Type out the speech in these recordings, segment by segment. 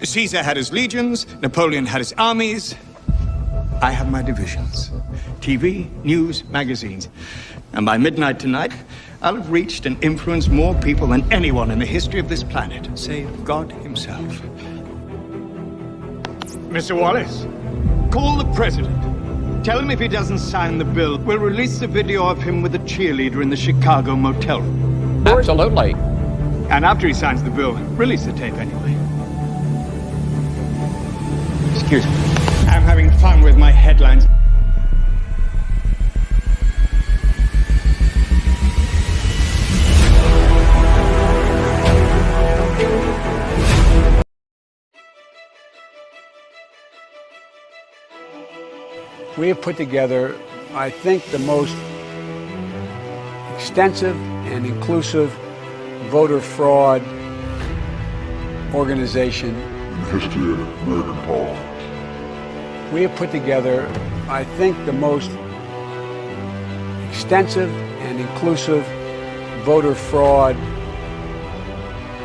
Caesar had his legions, Napoleon had his armies. I have my divisions. TV, news, magazines. And by midnight tonight, I'll have reached and influenced more people than anyone in the history of this planet, save God himself. Mr. Wallace, call the president. Tell him if he doesn't sign the bill, we'll release the video of him with a cheerleader in the Chicago motel room. Absolutely. And after he signs the bill, release the tape anyway. Excuse me. I'm having fun with my headlines. We have put together, I think, the most extensive and inclusive voter fraud organization in the history of American politics. We have put together, I think, the most extensive and inclusive voter fraud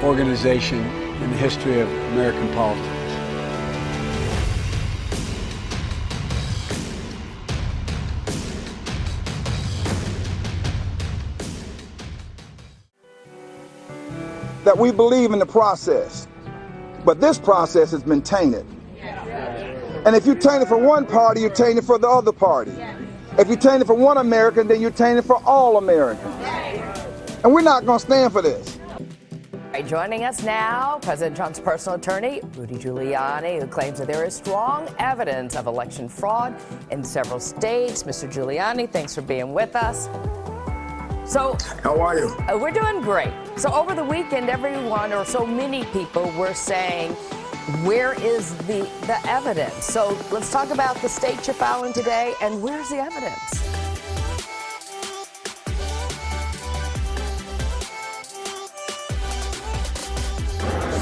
organization in the history of American politics. That we believe in the process, but this process has been tainted. And if you taint it for one party, you taint it for the other party. If you taint it for one American, then you taint it for all Americans. And we're not going to stand for this. Joining us now, President Trump's personal attorney, Rudy Giuliani, who claims that there is strong evidence of election fraud in several states. Mr. Giuliani, thanks for being with us. So, how are you? We're doing great. So over the weekend, everyone, or so many people, were saying, where is the evidence? So let's talk about the states you're filing today, and where's the evidence?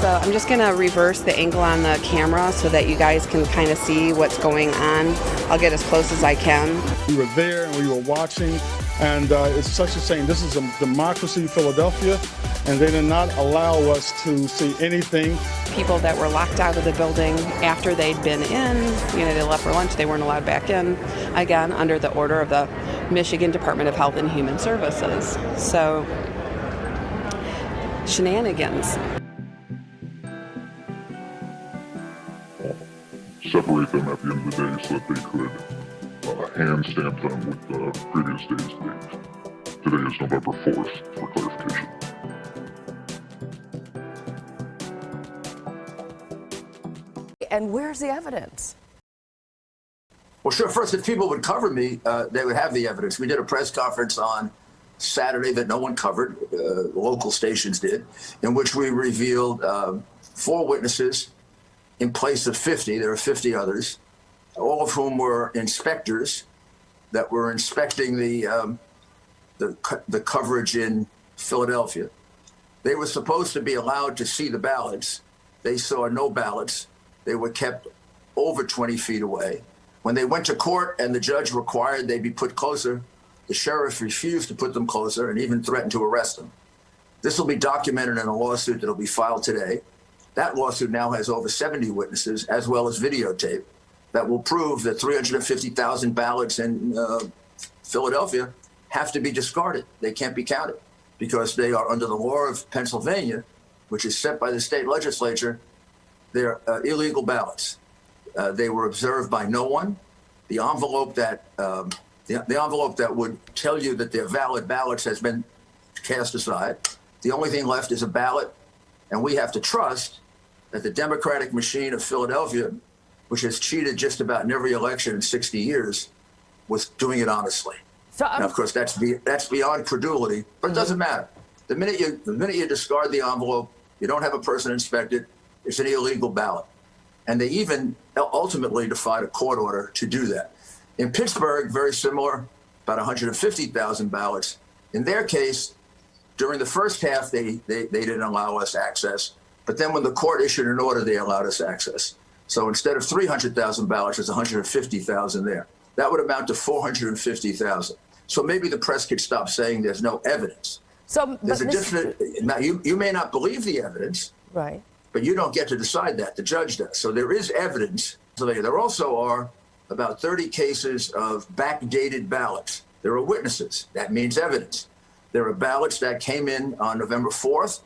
So I'm just going to reverse the angle on the camera so that you guys can kind of see what's going on. I'll get as close as I can. We were there and we were watching, and it's such a shame. This is a democracy, Philadelphia, and they did not allow us to see anything. People that were locked out of the building after they'd been in, they left for lunch, they weren't allowed back in, again, under the order of the Michigan Department of Health and Human Services. So, shenanigans. Separate them at the end of the day so that they could hand stamp them with the previous day's date. Today is November 4th, for clarification. And where's the evidence? Well, sure. First, if people would cover me, they would have the evidence. We did a press conference on Saturday that no one covered, local stations did, in which we revealed 4 witnesses in place of 50. There were 50 others, all of whom were inspectors that were inspecting the coverage in Philadelphia. They were supposed to be allowed to see the ballots. They saw no ballots. They were kept over 20 feet away. When they went to court and the judge required they be put closer, the sheriff refused to put them closer and even threatened to arrest them. This will be documented in a lawsuit that will be filed today. That lawsuit now has over 70 witnesses, as well as videotape, that will prove that 350,000 ballots in Philadelphia have to be discarded. They can't be counted because they are under the law of Pennsylvania, which is set by the state legislature. They're illegal ballots. They were observed by no one. The envelope that the envelope that would tell you that they're valid ballots has been cast aside. The only thing left is a ballot, and we have to trust that the Democratic machine of Philadelphia, which has cheated just about in every election in 60 years, was doing it honestly. So, now, of course, that's beyond credulity, but it doesn't matter. The minute you discard the envelope, you don't have a person inspected. It's an illegal ballot. And they even ultimately defied a court order to do that. In Pittsburgh, very similar, about 150,000 ballots. In their case, during the first half, they didn't allow us access. But then when the court issued an order, they allowed us access. So instead of 300,000 ballots, there's 150,000 there. That would amount to 450,000. So maybe the press could stop saying there's no evidence. So, there's a different. Now, you may not believe the evidence. Right. But you don't get to decide that. The judge does. So there is evidence. So there also are about 30 cases of backdated ballots. There are witnesses. That means evidence. There are ballots that came in on November 4th,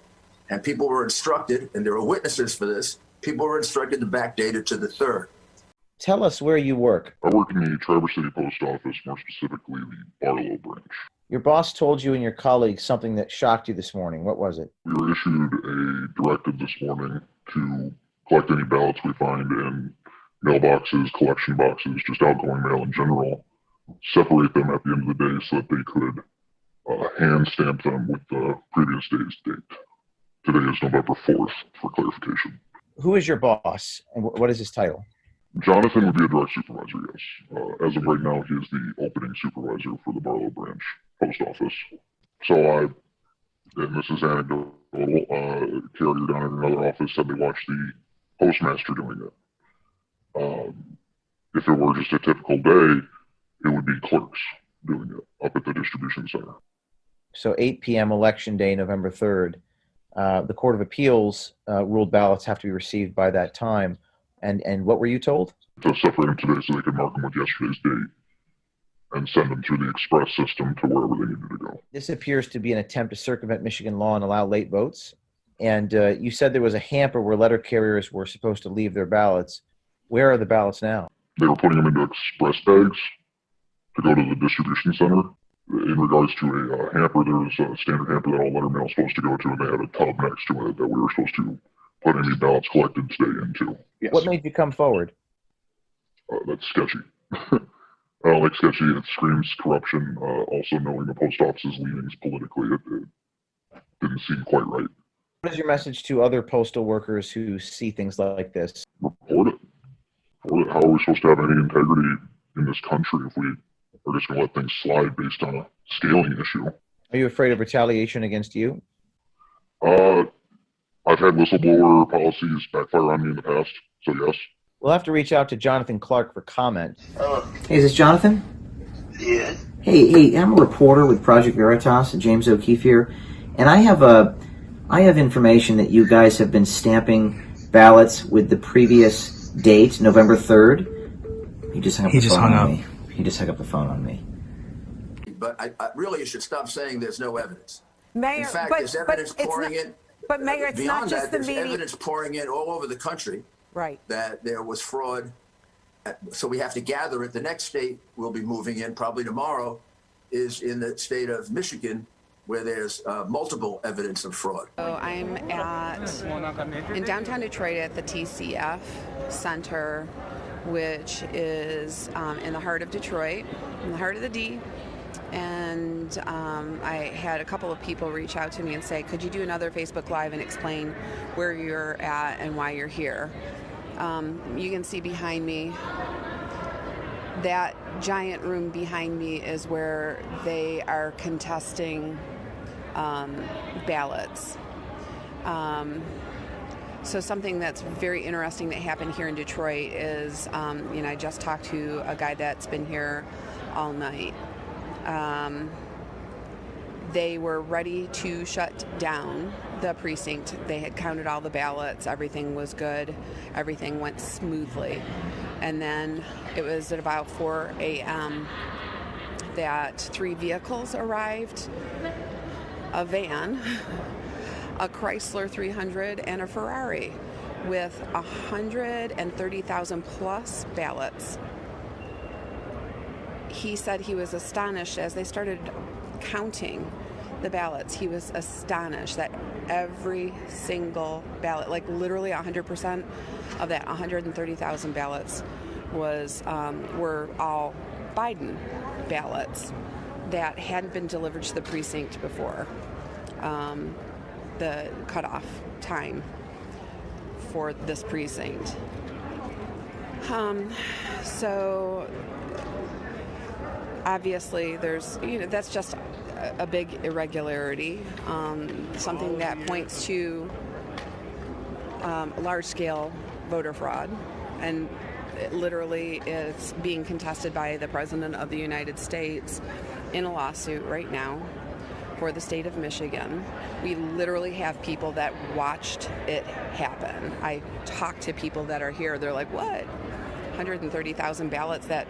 and people were instructed, and there are witnesses for this, people were instructed to backdate it to the 3rd. Tell us where you work. I work in the Traverse City Post Office, more specifically the Barlow branch. Your boss told you and your colleagues something that shocked you this morning. What was it? We were issued a directive this morning to collect any ballots we find in mailboxes, collection boxes, just outgoing mail in general, separate them at the end of the day so that they could hand stamp them with the previous day's date. Today is November 4th, for clarification. Who is your boss, and what is his title? Jonathan would be a direct supervisor, yes. As of right now, he is the opening supervisor for the Barlow branch post office. So and this is anecdotal, carrier down in another office said they watched the postmaster doing it. If it were just a typical day, it would be clerks doing it up at the distribution center. So 8 p.m. election day, November 3rd. The Court of Appeals ruled ballots have to be received by that time. And what were you told? To separate them today so they could mark them with yesterday's date and send them through the express system to wherever they needed to go. This appears to be an attempt to circumvent Michigan law and allow late votes. And you said there was a hamper where letter carriers were supposed to leave their ballots. Where are the ballots now? They were putting them into express bags to go to the distribution center. In regards to a hamper, there was a standard hamper that all letter mail is supposed to go to, and they had a tub next to it that we were supposed to put any ballots collected today into. Yes. What made you come forward? That's sketchy. Like sketchy, it screams corruption. Also knowing the post office's leanings politically, it didn't seem quite right. What is your message to other postal workers who see things like this? Report it. How are we supposed to have any integrity in this country if we are just going to let things slide based on a scaling issue? Are you afraid of retaliation against you? I've had whistleblower policies backfire on me in the past, so yes. We'll have to reach out to Jonathan Clark for comment. Hey, is this Jonathan? Yeah. Hey, I'm a reporter with Project Veritas, James O'Keefe here, and I have information that you guys have been stamping ballots with the previous date, November 3rd. He just hung up the phone on me. He just hung up the phone on me. But I really, you should stop saying there's no evidence. Mayor, in fact, there's evidence pouring in. But Mayor, it's not just the media. There's evidence pouring in all over the country. Right. That there was fraud. So we have to gather it. The next state we'll be moving in, probably tomorrow, is in the state of Michigan, where there's multiple evidence of fraud. So I'm in downtown Detroit at the TCF Center, which is in the heart of Detroit, in the heart of the D. And I had a couple of people reach out to me and say, could you do another Facebook Live and explain where you're at and why you're here? You can see behind me, that giant room behind me is where they are contesting ballots. So something that's very interesting that happened here in Detroit is, I just talked to a guy that's been here all night. They were ready to shut down the precinct. They had counted all the ballots. Everything was good. Everything went smoothly. And then it was at about 4 a.m. that 3 vehicles arrived, a van, a Chrysler 300, and a Ferrari with 130,000 plus ballots. He said he was astonished as they started counting the ballots. He was astonished that every single ballot, like literally 100% of that 130,000 ballots were all Biden ballots that hadn't been delivered to the precinct before the cutoff time for this precinct. So obviously there's, that's just a big irregularity, something that points to large-scale voter fraud, and it literally is being contested by the President of the United States in a lawsuit right now for the state of Michigan. We literally have people that watched it happen. I talked to people that are here. They're like, what? 130,000 ballots that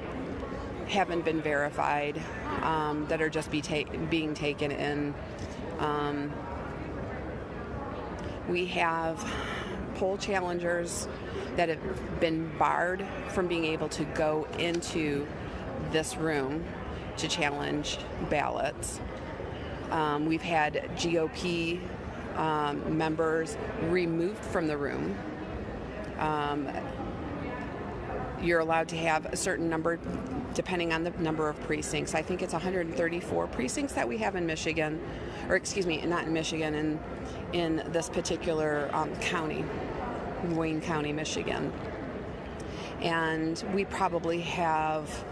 haven't been verified, that are just being taken in. We have poll challengers that have been barred from being able to go into this room to challenge ballots. We've had GOP members removed from the room. You're allowed to have a certain number depending on the number of precincts. I think it's 134 precincts that we have in Michigan, or excuse me, not in Michigan, in this particular county, Wayne County, Michigan. And we probably have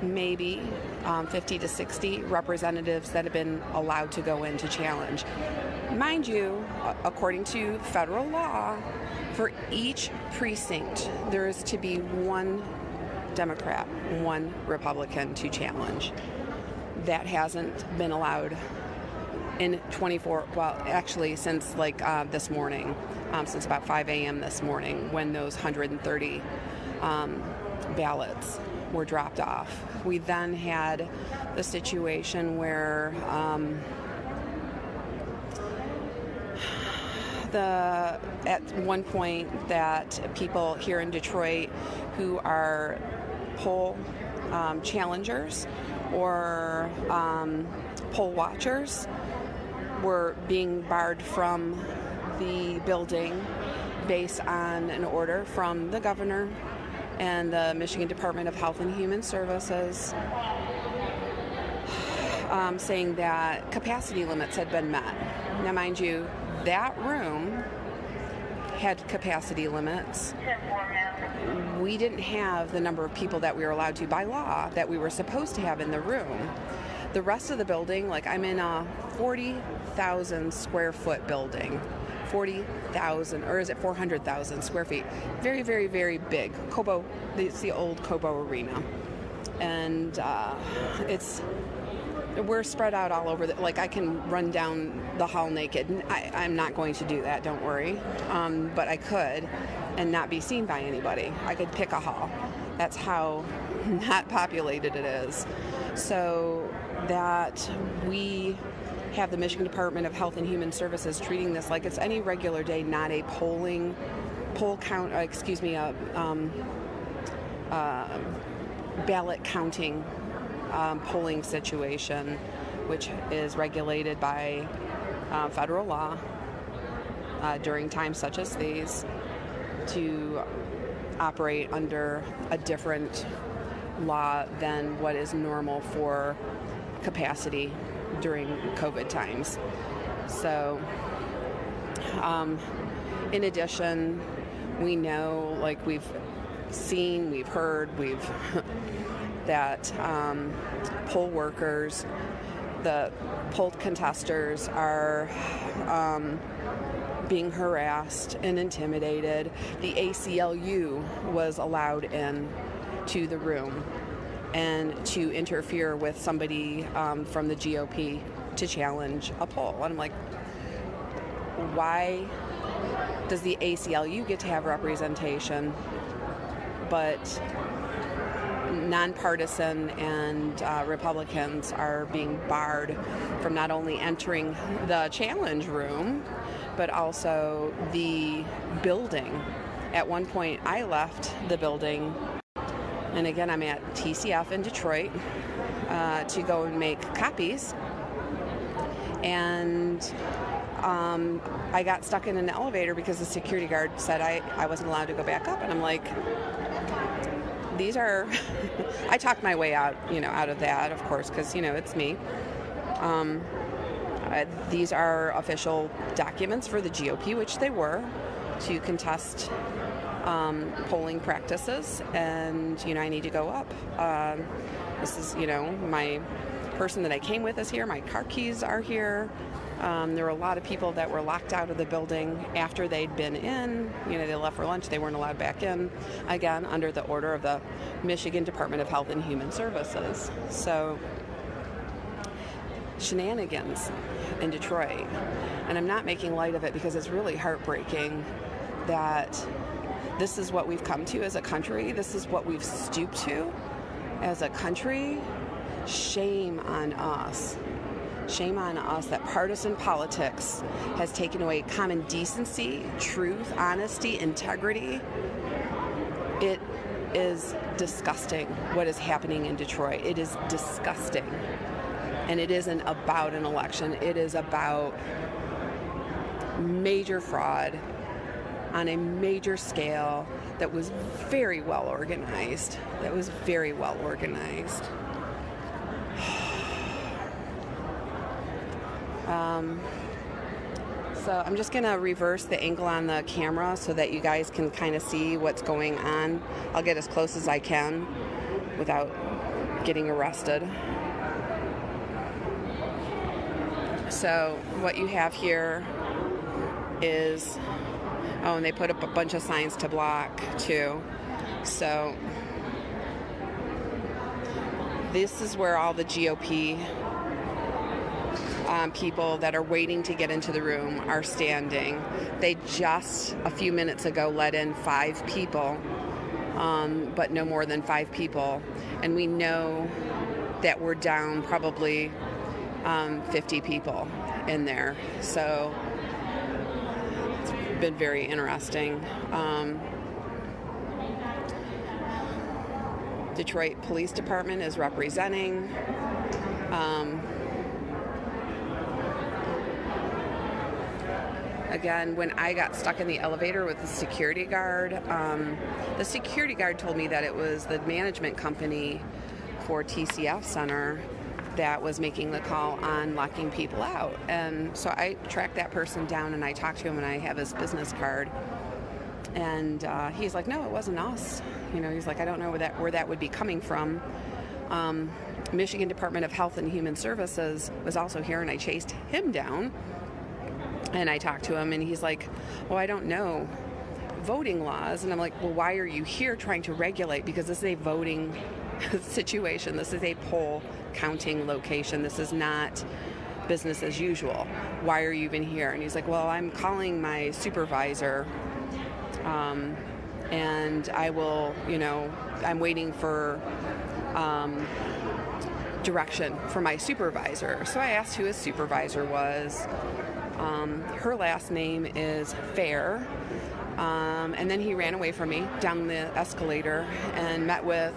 maybe 50 to 60 representatives that have been allowed to go in to challenge. Mind you, according to federal law, for each precinct, there is to be one Democrat, one Republican to challenge. That hasn't been allowed in 24, well, actually since like this morning, since about 5 a.m. this morning when those 130 ballots were dropped off. We then had the situation where at one point that people here in Detroit who are poll challengers or poll watchers were being barred from the building based on an order from the governor and the Michigan Department of Health and Human Services saying that capacity limits had been met. Now, mind you, that room had capacity limits. We didn't have the number of people that we were allowed to by law that we were supposed to have in the room. The rest of the building, like I'm in a 40,000 square foot building. 40,000, or is it 400,000 square feet? Very, very, very big. Cobo, it's the old Cobo Arena. And we're spread out all over. Like I can run down the hall naked. I'm not going to do that, don't worry. But I could and not be seen by anybody. I could pick a hall. That's how not populated it is. So that we have the Michigan Department of Health and Human Services treating this like it's any regular day, not a ballot counting polling situation, which is regulated by federal law during times such as these to operate under a different law than what is normal for capacity during COVID times. So, in addition, we know, like we've seen, we've heard, that poll workers, the poll contesters are being harassed and intimidated. The ACLU was allowed in to the room and to interfere with somebody from the GOP to challenge a poll. And I'm like, why does the ACLU get to have representation, but nonpartisan and Republicans are being barred from not only entering the challenge room, but also the building? At one point, I left the building, and again, I'm at TCF in Detroit to go and make copies, and I got stuck in an elevator because the security guard said I wasn't allowed to go back up, and I'm like, these are, I talked my way out, out of that, of course, because, it's me. These are official documents for the GOP, which they were, to contest polling practices, and, I need to go up. This is, my person that I came with is here, my car keys are here. There were a lot of people that were locked out of the building after they'd been in. They left for lunch. They weren't allowed back in, again, under the order of the Michigan Department of Health and Human Services. So shenanigans in Detroit. And I'm not making light of it because it's really heartbreaking that this is what we've come to as a country. This is what we've stooped to as a country. Shame on us. Shame on us that partisan politics has taken away common decency, truth, honesty, integrity. It is disgusting what is happening in Detroit. It is disgusting. And it isn't about an election. It is about major fraud on a major scale that was very well organized. So I'm just going to reverse the angle on the camera so that you guys can kind of see what's going on. I'll get as close as I can without getting arrested. So what you have here is, oh, and they put up a bunch of signs to block too. So this is where all the GOP people that are waiting to get into the room are standing. They just a few minutes ago let in 5 people, but no more than 5 people. And we know that we're down probably 50 people in there. So it's been very interesting. Detroit Police Department is representing. Again, when I got stuck in the elevator with the security guard told me that it was the management company for TCF Center that was making the call on locking people out. And so I tracked that person down and I talked to him, and I have his business card. And he's like, no, it wasn't us. You know, he's like, I don't know where that would be coming from. Michigan Department of Health and Human Services was also here, and I chased him down. And I talked to him, and he's like, well, I don't know voting laws. And I'm like, well, why are you here trying to regulate? Because this is a voting situation. This is a poll counting location. This is not business as usual. Why are you even here? And he's like, well, I'm calling my supervisor, and I will, I'm waiting for direction from my supervisor. So I asked who his supervisor was. Her last name is Fair. And then he ran away from me down the escalator and met with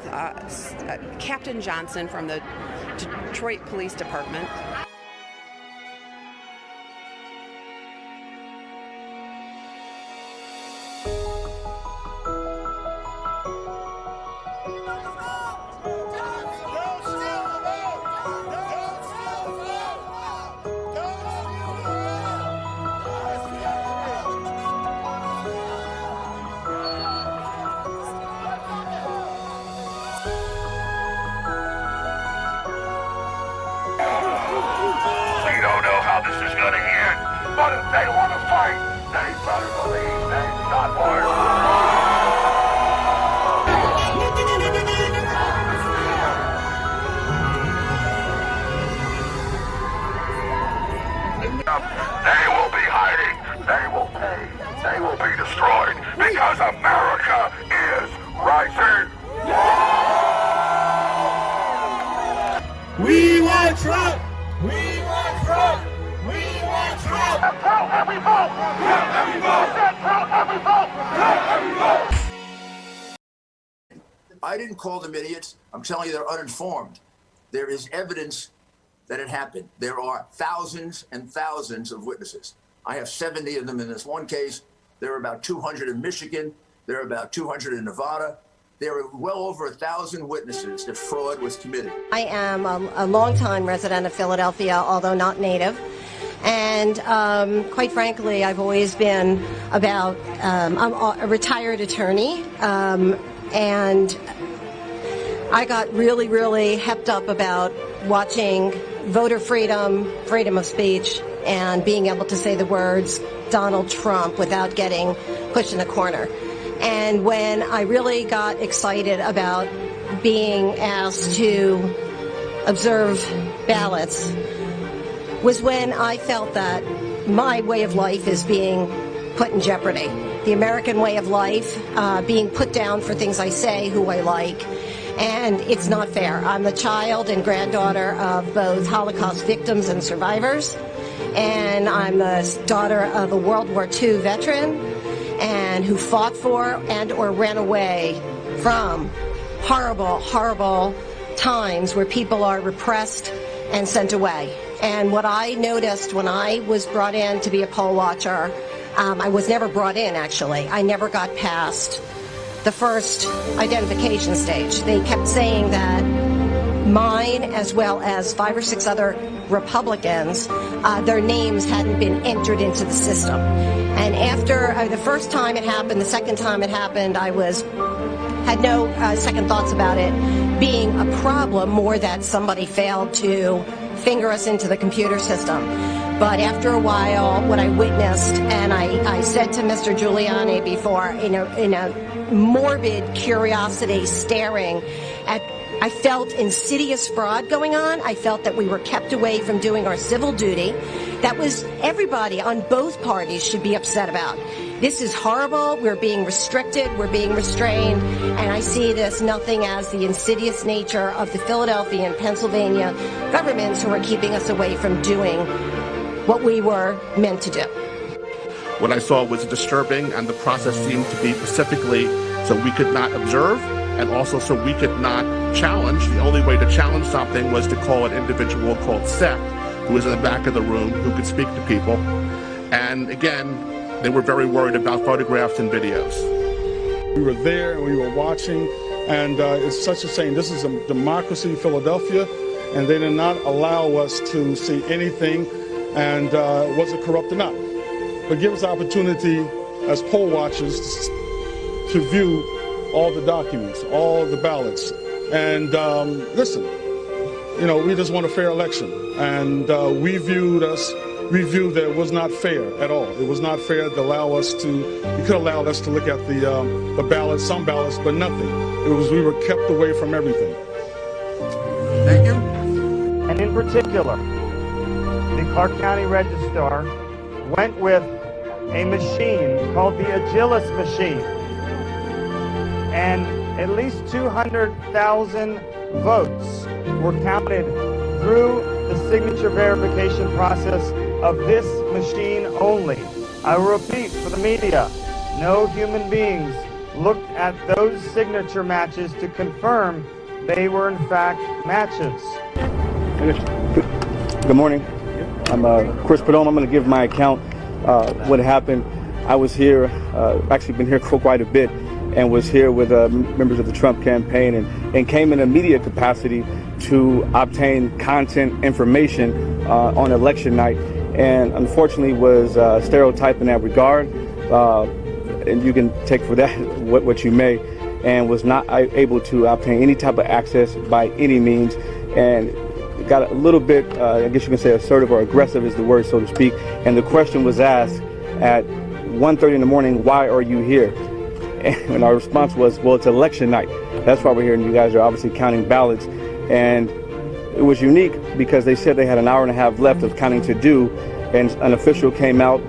Captain Johnson from the Detroit Police Department. But if they want to fight, they better believe they've got more. They will be hiding. They will pay. They will be destroyed because America is rising. We want Trump. We want Trump. We want Trump! Pro every vote! Pro every vote! Pro every vote! Pro every vote! I didn't call them idiots. I'm telling you, they're uninformed. There is evidence that it happened. There are thousands and thousands of witnesses. I have 70 of them in this one case. There are about 200 in Michigan. There are about 200 in Nevada. There are well over 1,000 witnesses that fraud was committed. I am a longtime resident of Philadelphia, although not native. And quite frankly, I've always been about, I'm a retired attorney, and I got really, really hepped up about watching voter freedom, freedom of speech, and being able to say the words Donald Trump without getting pushed in a corner. And when I really got excited about being asked to observe ballots, was when I felt that my way of life is being put in jeopardy. The American way of life being put down for things I say, who I like, and it's not fair. I'm the child and granddaughter of both Holocaust victims and survivors, and I'm the daughter of a World War II veteran and who fought for and or ran away from horrible, horrible times where people are repressed and sent away. And what I noticed when I was brought in to be a poll watcher, I was never brought in, actually. I never got past the first identification stage. They kept saying that mine, as well as 5 or 6 other Republicans, their names hadn't been entered into the system. And after the first time it happened, the second time it happened, I had no second thoughts about it being a problem, more that somebody failed to finger us into the computer system. But after a while, what I witnessed, and I said to Mr. Giuliani before, in a morbid curiosity, staring at, I felt insidious fraud going on. I felt that we were kept away from doing our civil duty. That was everybody on both parties should be upset about. This is horrible. We're being restricted. We're being restrained. And I see this nothing as the insidious nature of the Philadelphia and Pennsylvania governments who are keeping us away from doing what we were meant to do. What I saw was disturbing, and the process seemed to be specifically so we could not observe and also so we could not challenge. The only way to challenge something was to call an individual called Seth, who was in the back of the room, who could speak to people. And again, they were very worried about photographs and videos. We were there and we were watching, and it's such a shame. This is a democracy in Philadelphia, and they did not allow us to see anything, and was it corrupt or not? But give us the opportunity as poll watchers to view all the documents, all the ballots. And listen, you know, we just want a fair election. And we viewed that it was not fair at all. It was not fair to allow us to, you could allow us to look at the ballots, some ballots, but nothing. It was, we were kept away from everything. Thank you. And in particular, the Clark County Registrar went with a machine called the Agilis machine. And at least 200,000 votes were counted through the signature verification process of this machine only. I will repeat for the media, no human beings looked at those signature matches to confirm they were in fact matches. Good morning. I'm Chris Perdomo. I'm going to give my account what happened. I was here, actually been here for quite a bit, and was here with members of the Trump campaign, and came in a media capacity to obtain content information on election night, and unfortunately was stereotyped in that regard, and you can take for that what you may, and was not able to obtain any type of access by any means, and got a little bit, I guess you can say assertive or aggressive is the word, so to speak, and the question was asked at 1:30 in the morning, why are you here? And our response was, well, it's election night. That's why we're here, and you guys are obviously counting ballots. And it was unique because they said they had an hour and a half left of counting to do, and an official came out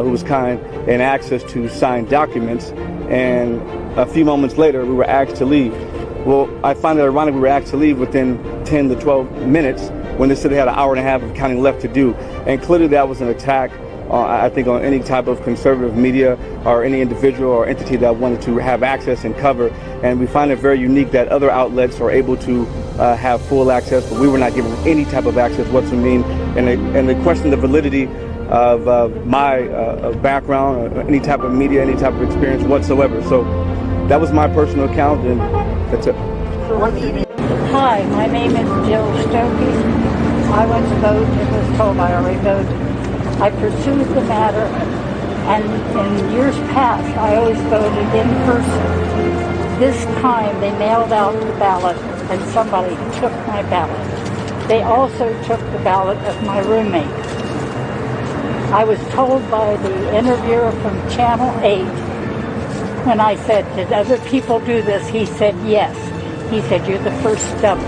who was kind and asked us to sign documents, and a few moments later we were asked to leave. Well, I find it ironic we were asked to leave within 10 to 12 minutes when they said they had an hour and a half of counting left to do, and clearly that was an attack I think on any type of conservative media or any individual or entity that wanted to have access and cover. And we find it very unique that other outlets are able to have full access, but we were not given any type of access whatsoever. And they question the validity of my background, or any type of media, any type of experience whatsoever. So that was my personal account, and that's it. Hi, my name is Jill Stokey. I went to vote and was told I already voted. I pursued the matter, and in years past, I always voted in person. This time, they mailed out the ballot, and somebody took my ballot. They also took the ballot of my roommate. I was told by the interviewer from Channel 8, when I said, did other people do this? He said, yes. He said, you're the first dummy.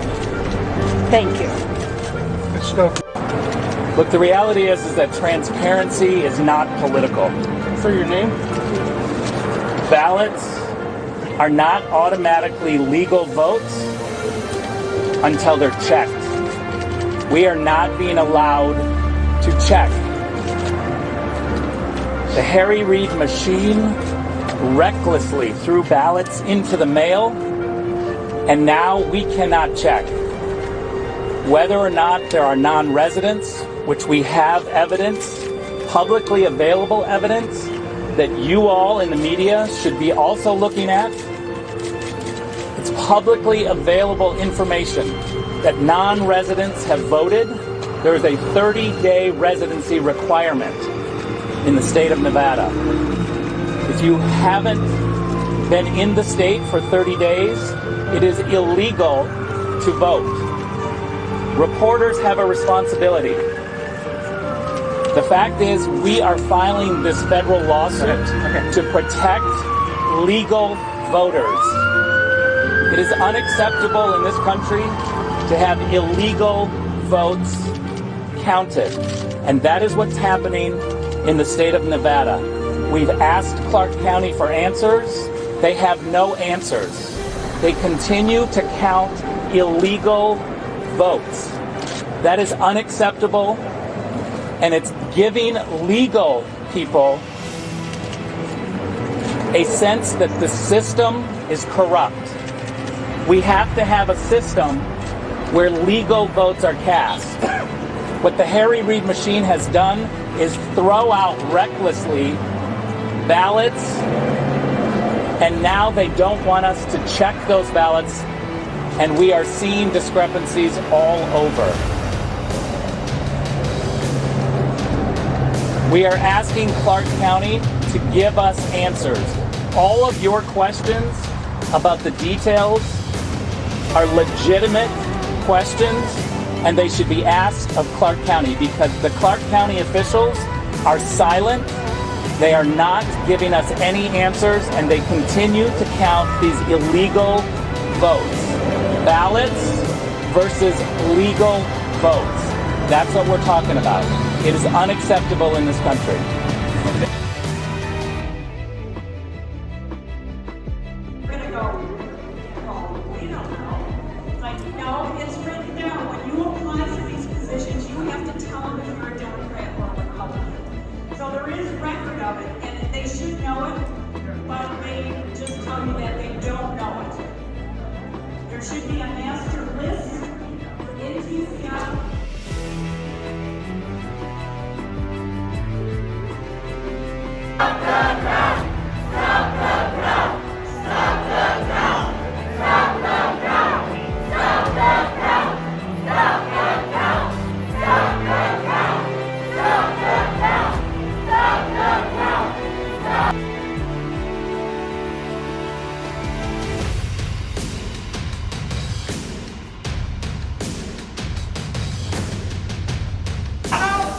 Thank you. It's Stokey. Look, the reality is that transparency is not political. Sir, your name? Ballots are not automatically legal votes until they're checked. We are not being allowed to check. The Harry Reid machine recklessly threw ballots into the mail, and now we cannot check. Whether or not there are non-residents, which we have evidence, publicly available evidence, that you all in the media should be also looking at. It's publicly available information that non-residents have voted. There is a 30-day residency requirement in the state of Nevada. If you haven't been in the state for 30 days, it is illegal to vote. Reporters have a responsibility. The fact is, we are filing this federal lawsuit to protect legal voters. It is unacceptable in this country to have illegal votes counted. And that is what's happening in the state of Nevada. We've asked Clark County for answers. They have no answers. They continue to count illegal votes. That is unacceptable. And it's giving legal people a sense that the system is corrupt. We have to have a system where legal votes are cast. What the Harry Reid machine has done is throw out recklessly ballots, and now they don't want us to check those ballots, and we are seeing discrepancies all over. We are asking Clark County to give us answers. All of your questions about the details are legitimate questions, and they should be asked of Clark County, because the Clark County officials are silent. They are not giving us any answers, and they continue to count these illegal votes. Ballots versus legal votes. That's what we're talking about. It is unacceptable in this country. We're going to go, we don't know. Like, no, it's written down. When you apply for these positions, you have to tell them if you're a Democrat or a Republican. So there is record of it, and they should know it, but they just tell you that they don't know it. There should be a master list in TCI. Stop the count! Stop the count! Stop the count! Stop the count! Stop the count! Stop the count! Stop the count! Stop the count! Stop the count! Stop.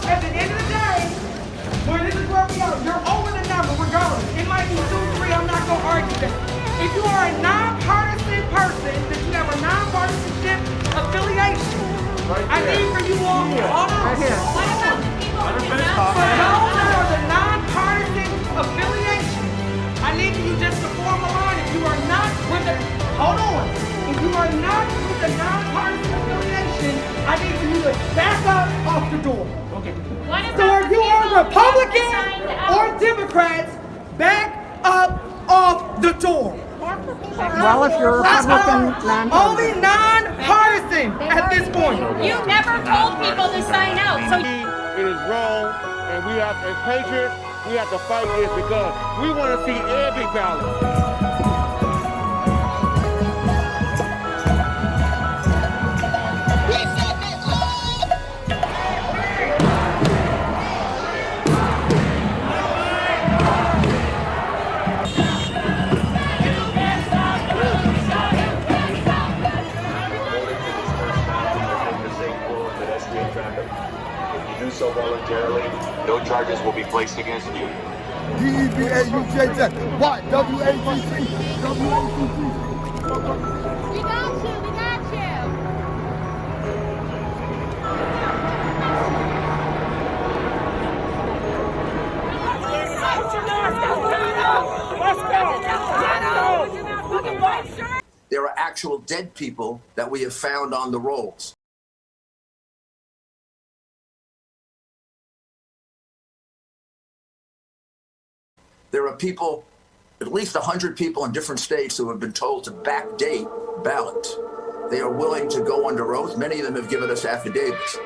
At the end of the day, when this is where we are, you're over the number regardless. It might be 2-3, I'm not going to argue that. If you are a nonpartisan person, that you have a nonpartisanship affiliation, I need for you all, hold on. Right here. What about the people who do not? For those that are the nonpartisan affiliation, I need for you just to form a line. If you are not with the, hold on. If you are not with the nonpartisan affiliation, I need for you to back up off the door. Okay. So if you are Republican or Democrats, back up off the door. Well, if you're Republican, only non-partisan at this point. You never told people to sign out, so it is wrong, and we have, as patriots, we have to fight this because we want to see every ballot. So voluntarily, no charges will be placed against you. D-E-B-A-U-J-Z. What? W-A-T-C. W-A-T-C. we got you, we got you. There are actual dead people that we have found on the rolls. There are people, at least 100 people in different states who have been told to backdate ballots. They are willing to go under oath. Many of them have given us affidavits.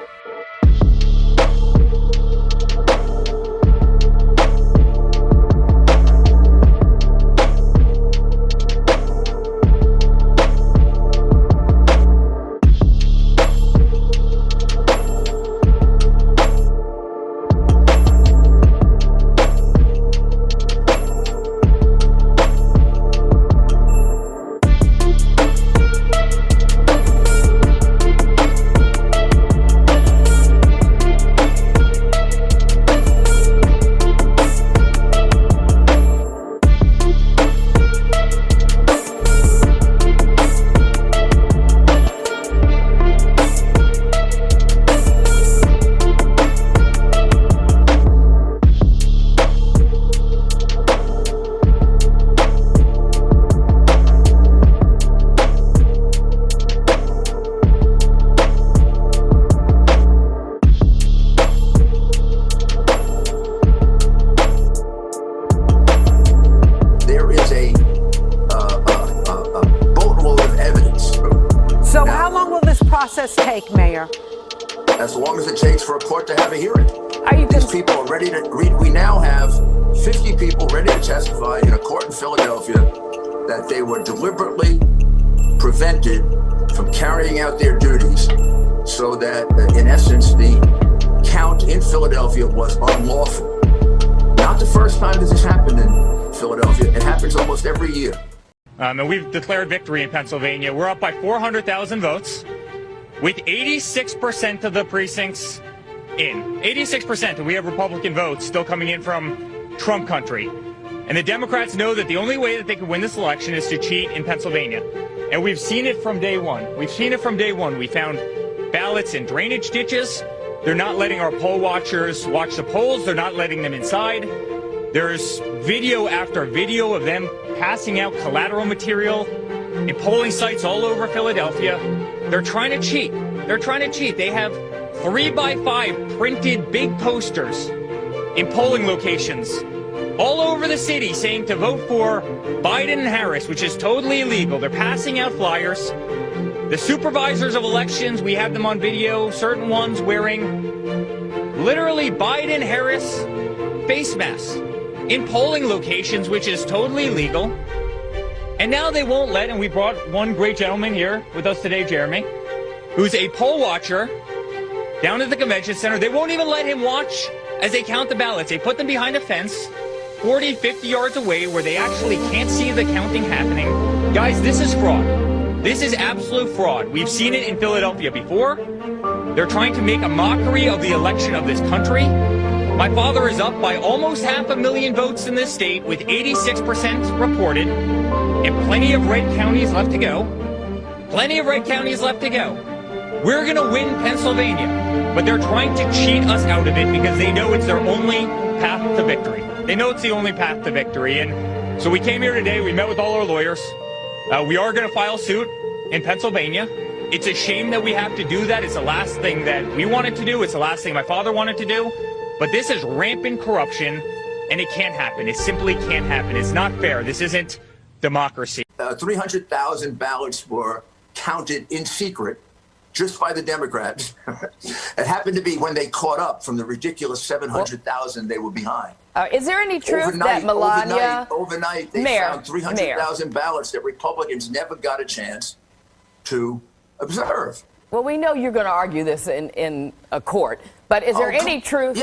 Take, Mayor? As long as it takes for a court to have a hearing. These people are ready to read. We now have 50 people ready to testify in a court in Philadelphia that they were deliberately prevented from carrying out their duties, so that, in essence, the count in Philadelphia was unlawful. Not the first time this has happened in Philadelphia. It happens almost every year. And we've declared victory in Pennsylvania. We're up by 400,000 votes. With 86% of the precincts in. 86%, and we have Republican votes still coming in from Trump country. And the Democrats know that the only way that they can win this election is to cheat in Pennsylvania. And we've seen it from day one. We've seen it from day one. We found ballots in drainage ditches. They're not letting our poll watchers watch the polls. They're not letting them inside. There's video after video of them passing out collateral material in polling sites all over Philadelphia. They're trying to cheat. They're trying to cheat. They have 3x5 printed big posters in polling locations all over the city saying to vote for Biden and Harris, which is totally illegal. They're passing out flyers. The supervisors of elections, we have them on video, certain ones wearing literally Biden-Harris face masks in polling locations, which is totally illegal. And now they won't let, and we brought one great gentleman here with us today, Jeremy, who's a poll watcher down at the convention center. They won't even let him watch as they count the ballots. They put them behind a fence 40, 50 yards away where they actually can't see the counting happening. Guys, this is fraud. This is absolute fraud. We've seen it in Philadelphia before. They're trying to make a mockery of the election of this country. My father is up by almost 500,000 votes in this state with 86% reported and plenty of red counties left to go. Plenty of red counties left to go. We're going to win Pennsylvania, but they're trying to cheat us out of it because they know it's their only path to victory. They know it's the only path to victory. And so we came here today. We met with all our lawyers. We are going to file suit in Pennsylvania. It's a shame that we have to do that. It's the last thing that we wanted to do. It's the last thing my father wanted to do. But this is rampant corruption, and it can't happen. It simply can't happen. It's not fair. This isn't democracy. 300,000 ballots were counted in secret just by the Democrats. It happened to be when they caught up from the ridiculous 700,000 they were behind. Is there any truth that Melania... Overnight, they found 300,000 ballots that Republicans never got a chance to observe. Well, we know you're going to argue this in a court, but is there any truth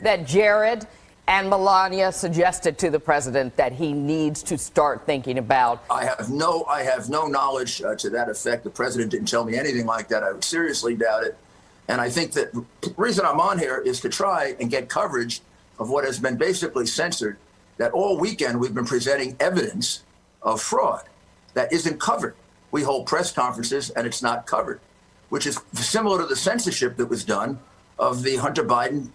that Jared and Melania suggested to the president that he needs to start thinking about? I have no knowledge to that effect. The president didn't tell me anything like that. I would seriously doubt it. And I think that the reason I'm on here is to try and get coverage of what has been basically censored, that all weekend we've been presenting evidence of fraud that isn't covered. We hold press conferences and it's not covered, which is similar to the censorship that was done of the Hunter Biden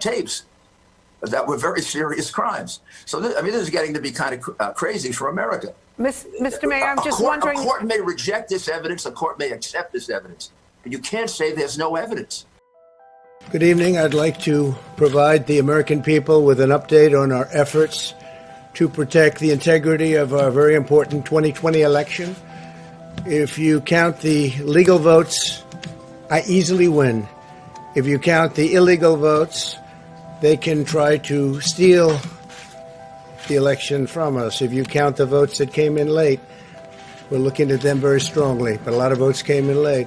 tapes. that were very serious crimes. So, I mean, this is getting to be kind of crazy for America. Mr. Mayor, I'm just wondering. A court may reject this evidence, a court may accept this evidence, but you can't say there's no evidence. Good evening. I'd like to provide the American people with an update on our efforts to protect the integrity of our very important 2020 election. If you count the legal votes, I easily win. If you count the illegal votes, they can try to steal the election from us. If you count the votes that came in late, we're looking at them very strongly, but a lot of votes came in late.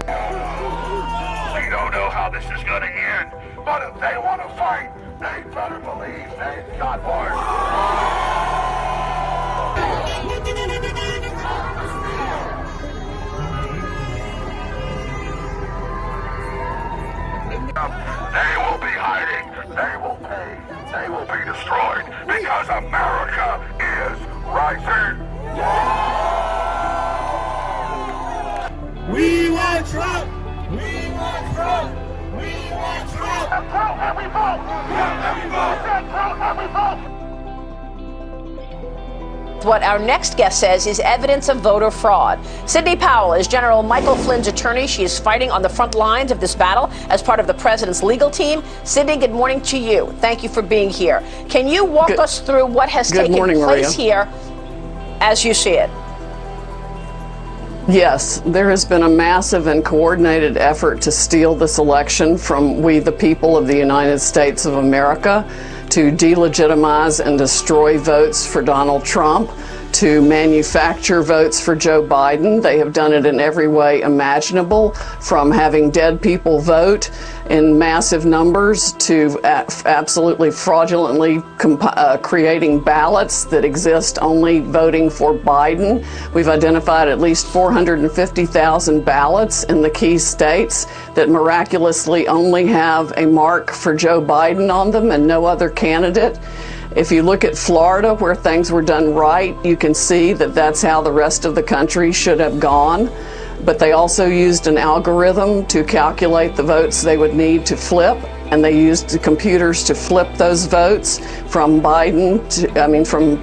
We don't know how this is going to end, but if they want to fight, they better believe they've got one. They will be hiding, they will pay, they will be destroyed, because America is rising. We want Trump! We want Trump! We want Trump! Trump every vote! Trump every vote! Trump every vote! What our next guest says is evidence of voter fraud. Sidney Powell is General Michael Flynn's attorney. She is fighting on the front lines of this battle as part of the president's legal team. Sidney, good morning to you. Thank you for being here. Can you walk us through what has taken place here as you see it? Yes, there has been a massive and coordinated effort to steal this election from we, the people of the United States of America, to delegitimize and destroy votes for Donald Trump, to manufacture votes for Joe Biden. They have done it in every way imaginable, from having dead people vote in massive numbers to absolutely fraudulently creating ballots that exist only voting for Biden. We've identified at least 450,000 ballots in the key states that miraculously only have a mark for Joe Biden on them and no other candidate. If you look at Florida, where things were done right, you can see that that's how the rest of the country should have gone. But they also used an algorithm to calculate the votes they would need to flip, and they used the computers to flip those votes from from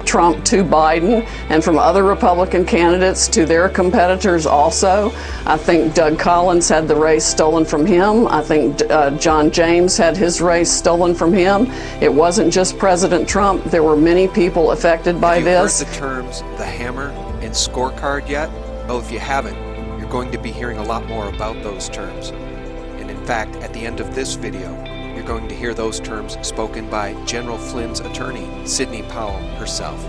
Trump to Biden, and from other Republican candidates to their competitors also. I think Doug Collins had the race stolen from him. I think John James had his race stolen from him. It wasn't just President Trump. There were many people affected by this. Have you heard the terms the hammer and scorecard yet? Well, if you haven't, you're going to be hearing a lot more about those terms. And in fact, at the end of this video, you're going to hear those terms spoken by General Flynn's attorney, Sidney Powell herself.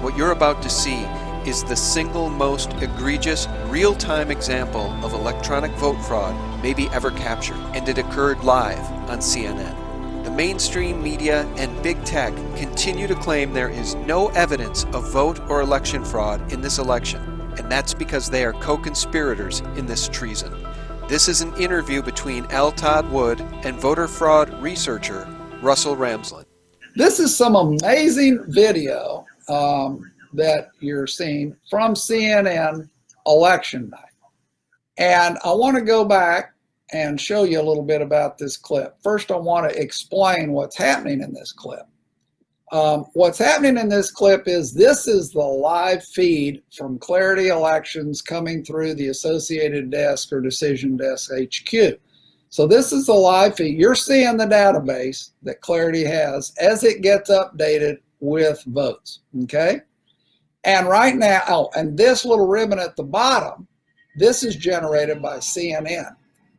What you're about to see is the single most egregious, real-time example of electronic vote fraud maybe ever captured, and it occurred live on CNN. The mainstream media and big tech continue to claim there is no evidence of vote or election fraud in this election, and that's because they are co-conspirators in this treason. This is an interview between L. Todd Wood and voter fraud researcher Russell Ramsland. This is some amazing video that you're seeing from CNN election night. And I want to go back and show you a little bit about this clip. First, I want to explain what's happening in this clip. What's happening in this clip is this is the live feed from Clarity Elections coming through the Associated Desk or Decision Desk HQ. So this is the live feed. You're seeing the database that Clarity has as it gets updated with votes, okay? And right now, oh, and this little ribbon at the bottom, this is generated by CNN.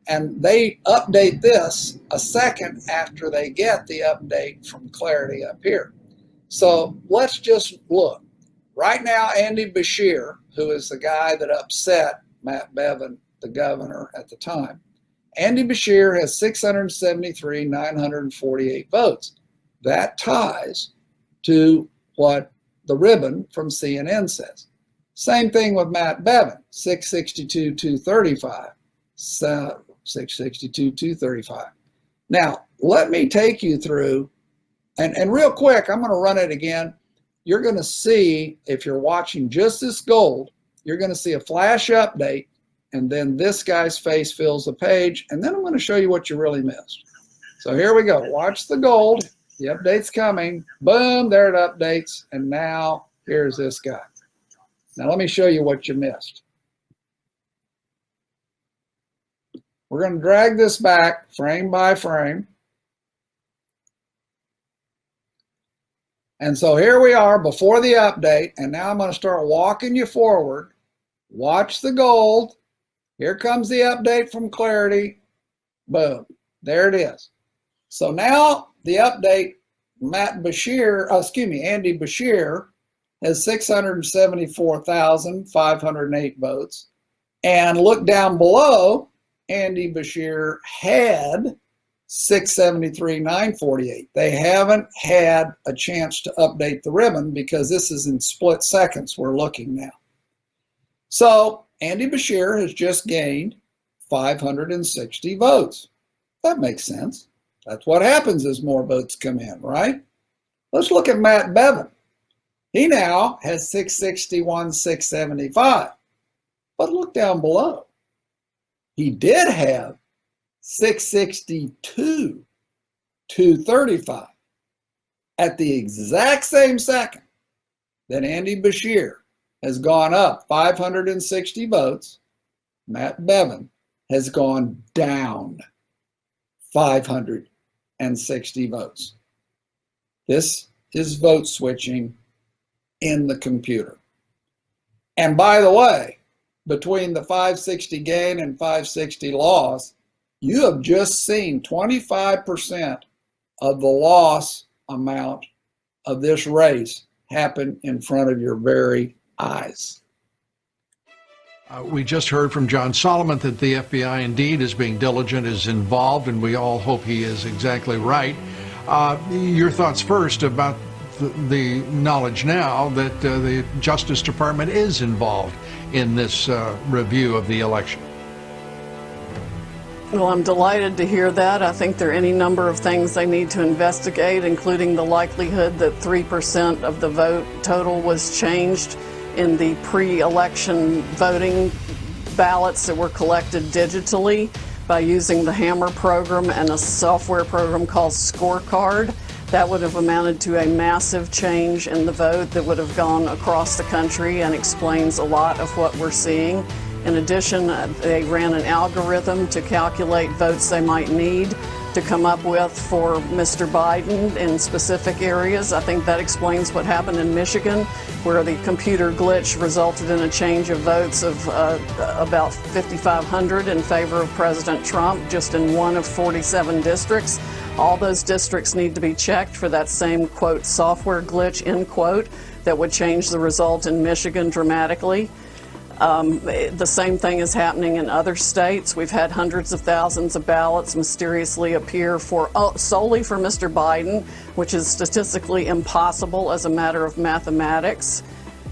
And they update this a second after they get the update from Clarity up here. So let's just look. Right now, Andy Beshear, who is the guy that upset Matt Bevin, the governor at the time, Andy Beshear has 673,948 votes. That ties to what the ribbon from CNN says. Same thing with Matt Bevin, 662,235. 662,235. Now, let me take you through, and real quick, I'm going to run it again. You're going to see, if you're watching just this gold, you're going to see a flash update and then this guy's face fills the page, and then I'm going to show you what you really missed. So here we go. Watch the gold. The update's coming. Boom, there it updates. And now here's this guy. Now let me show you what you missed. We're going to drag this back frame by frame. And so here we are before the update, and now I'm going to start walking you forward. Watch the gold. Here comes the update from Clarity. Boom, there it is. So now the update, Andy Bashir has 674,508 votes. And look down below, Andy Bashir had 673,948. They haven't had a chance to update the ribbon because this is in split seconds we're looking now. So Andy Bashir has just gained 560 votes. That makes sense. That's what happens as more votes come in, right? Let's look at Matt Bevin. He now has 661, 675. But look down below. He did have 662, 235. At the exact same second that Andy Bashir has gone up 560 votes, Matt Bevin has gone down 560 votes. This is vote switching in the computer. And by the way, between the 560 gain and 560 loss, you have just seen 25% of the loss amount of this race happen in front of your very eyes. We just heard from John Solomon that the FBI indeed is being diligent, is involved, and we all hope he is exactly right. Your thoughts first about the knowledge now that the Justice Department is involved in this review of the election. Well, I'm delighted to hear that. I think there are any number of things they need to investigate, including the likelihood that 3% of the vote total was changed in the pre-election voting ballots that were collected digitally by using the Hammer program and a software program called Scorecard. That would have amounted to a massive change in the vote that would have gone across the country and explains a lot of what we're seeing. In addition, they ran an algorithm to calculate votes they might need to come up with for Mr. Biden in specific areas. I think that explains what happened in Michigan, where the computer glitch resulted in a change of votes of about 5,500 in favor of President Trump, just in one of 47 districts. All those districts need to be checked for that same, quote, software glitch, end quote, that would change the result in Michigan dramatically. The same thing is happening in other states. We've had hundreds of thousands of ballots mysteriously appear solely for Mr. Biden, which is statistically impossible as a matter of mathematics.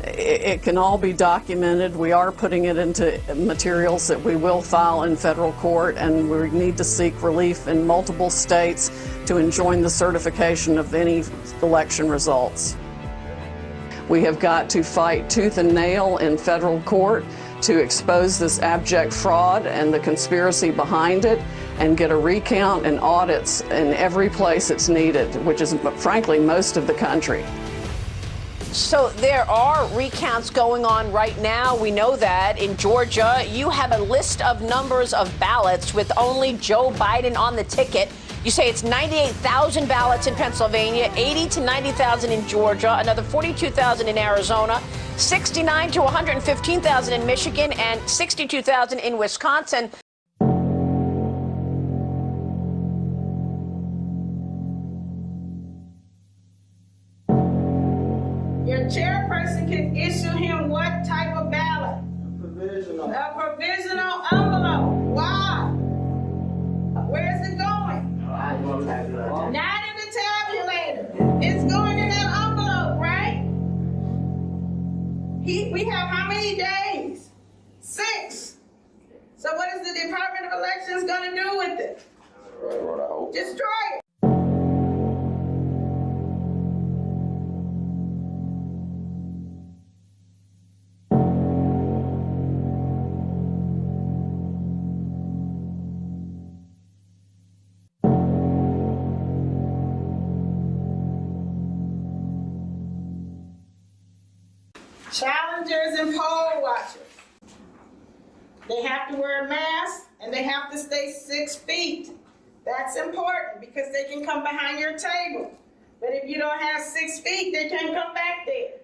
It can all be documented. We are putting it into materials that we will file in federal court, and we need to seek relief in multiple states to enjoin the certification of any election results. We have got to fight tooth and nail in federal court to expose this abject fraud and the conspiracy behind it, and get a recount and audits in every place it's needed, which is, frankly, most of the country. So there are recounts going on right now. We know that in Georgia, you have a list of numbers of ballots with only Joe Biden on the ticket. You say it's 98,000 ballots in Pennsylvania, 80 to 90,000 in Georgia, another 42,000 in Arizona, 69 to 115,000 in Michigan, and 62,000 in Wisconsin. Your chairperson can issue him what type of ballot? A provisional envelope. Why? Where is it going? Not in the tabulator. It's going in that envelope, right? We have how many days? 6. So what is the Department of Elections going to do with it? Destroy it. Challengers and poll watchers. They have to wear a mask and they have to stay 6 feet. That's important because they can come behind your table. But if you don't have 6 feet, they can't come back there.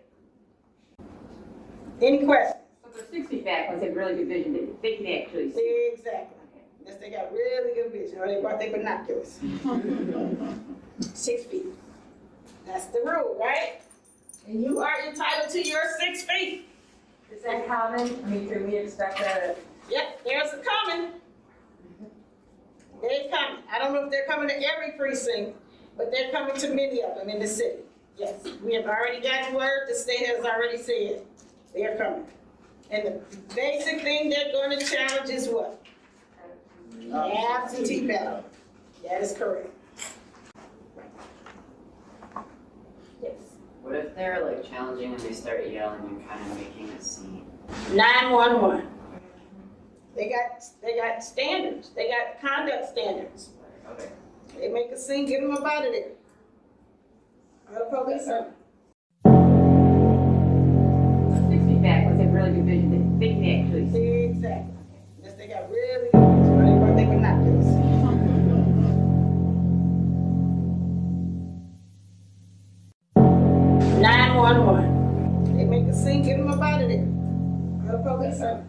Any questions? So for 6 feet back, once they have really good vision, they can actually see. Exactly. Unless they got really good vision or they brought their binoculars. 6 feet. That's the rule, right? And you are entitled to your 6 feet. Is that common? I mean, can we expect that? Yep, there's a coming. They're coming. I don't know if they're coming to every precinct, but they're coming to many of them in the city. Yes, we have already gotten word. The state has already said they're coming. And the basic thing they're going to challenge is what? Absentee ballot. That is correct. Yes. What if they're like challenging and they start yelling and kind of making a scene? 911. They got standards. They got conduct standards. Okay. They make a scene, get them up out of there. Or the police are. 6 feet back, once they have really good vision, they can actually see. Exactly. Unless they got really good vision, or they brought their binoculars. They make a scene, get them up out of there. Or the police are.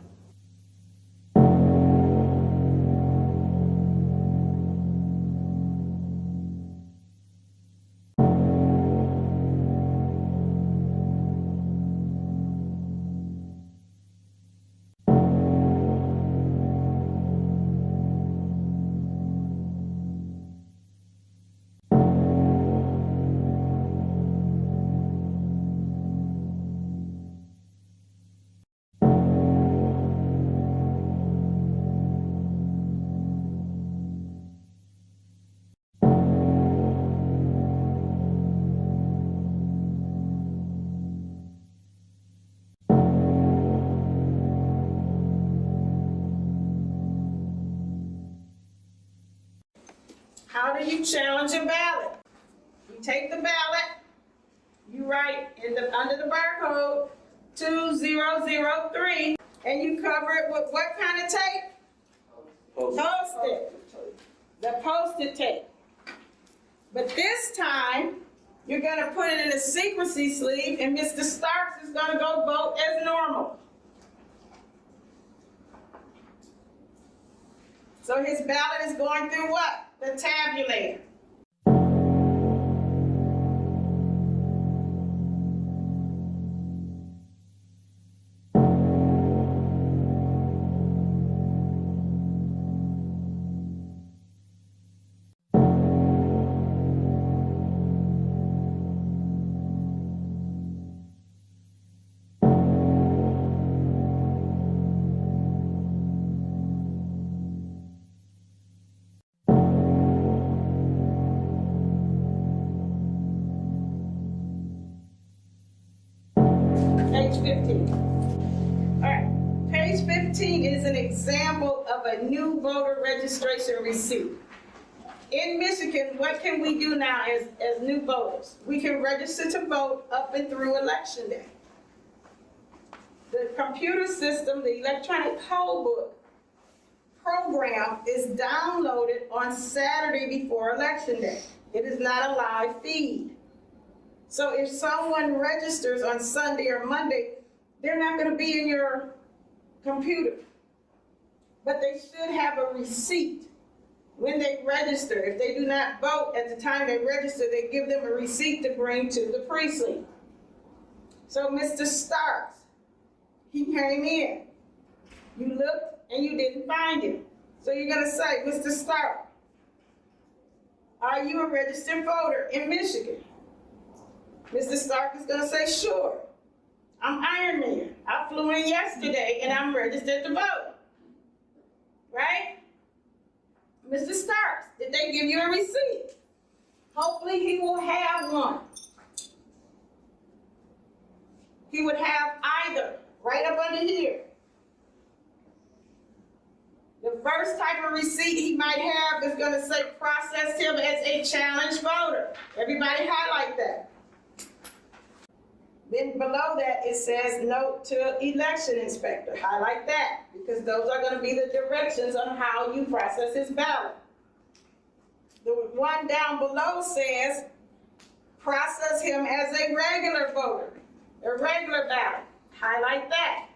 How do you challenge a ballot? You take the ballot, you write under the barcode 2003, and you cover it with what kind of tape? Post-it. The post-it tape. But this time, you're going to put it in a secrecy sleeve, and Mr. Starks is going to go vote as normal. So his ballot is going through what? The tabulator. Page 15. All right, page 15 is an example of a new voter registration receipt. In Michigan, what can we do now as new voters? We can register to vote up and through Election Day. The computer system, the electronic poll book program is downloaded on Saturday before Election Day. It is not a live feed. So if someone registers on Sunday or Monday, they're not going to be in your computer. But they should have a receipt when they register. If they do not vote at the time they register, they give them a receipt to bring to the precinct. So Mr. Starks, he came in. You looked and you didn't find him. So you're going to say, Mr. Starks, are you a registered voter in Michigan? Mr. Stark is going to say, sure. I'm Iron Man. I flew in yesterday and I'm registered to vote. Right? Mr. Starks, did they give you a receipt? Hopefully he will have one. He would have either, right up under here. The first type of receipt he might have is going to say process him as a challenged voter. Everybody highlight that. Then below that, it says note to election inspector. Highlight that, because those are gonna be the directions on how you process his ballot. The one down below says, process him as a regular voter, a regular ballot. Highlight that.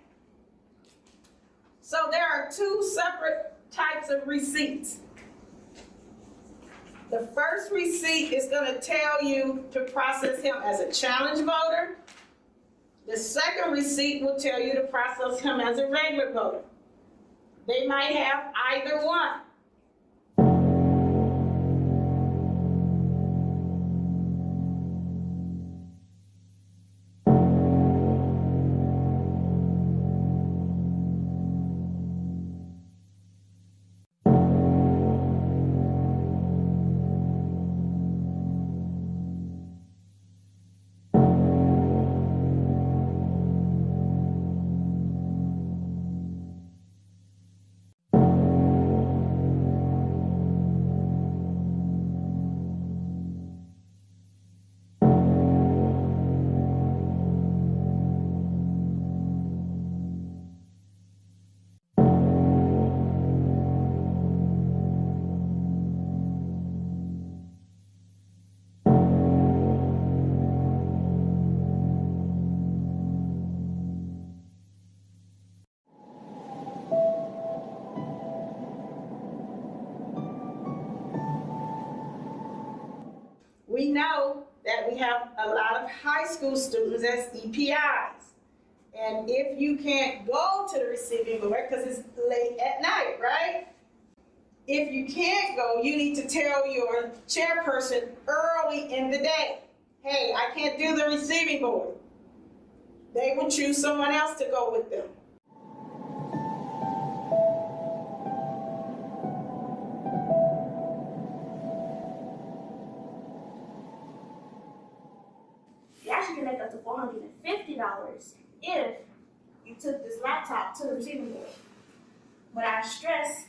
So there are two separate types of receipts. The first receipt is going to tell you to process him as a challenge voter. The second receipt will tell you to process him as a regular voter. They might have either one. We know that we have a lot of high school students as EPIs. And if you can't go to the receiving board because it's late at night, right? If you can't go, you need to tell your chairperson early in the day, hey, I can't do the receiving board. They will choose someone else to go with them. You actually can make up to $450 if you took this laptop to the receiving board. But I stress,